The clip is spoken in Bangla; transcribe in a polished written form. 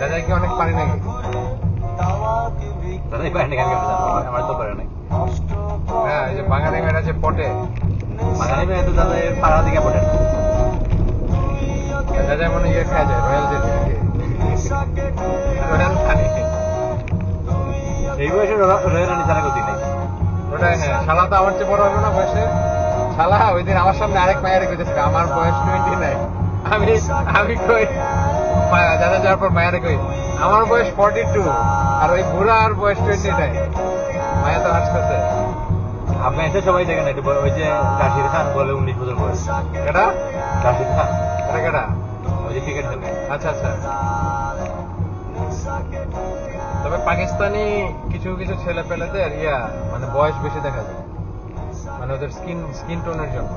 দাদা কি অনেক পারি নাকি? দাদাই পারে না কেন আমার তো পারে নাই। হ্যাঁ এই যে বাঙালি মেয়েরা যে পটে, বাঙালি মেয়ে তো দাদা পাড়া দিকে পড়ে না। দাদা মনে ইয়ে খাওয়া যায় রয়্যাল জেলি রয়্যাল পানি। এই বয়সে রয়েল রানী ছাড়া গতি নাই। ওটাই হ্যাঁ, শালা তো আমার চেয়ে বড় হবে না বয়সে। শালা ওই দিন আমার সামনে আরেক মায়ের কইতেছিল আমার বয়স 29, আমি কই দাদা যাওয়ার পর মায়ের কই আমার বয়স 42 আর ওই বুড়ার বয়স 29। মায়া তো হাসতেছে। আপনি এসে সবাই দেখেন একটু ওই যে রাশিদ খান বলে 19 বছর বয়স। কেডা রাশিদ খান এটা কেডা? ওই যে ক্রিকেট খেলে। আচ্ছা আচ্ছা। তবে পাকিস্তানি কিছু কিছু ছেলে পেলেদের মানে বয়স বেশি দেখা যায়, মানে ওদের স্কিন টোনের জন্য।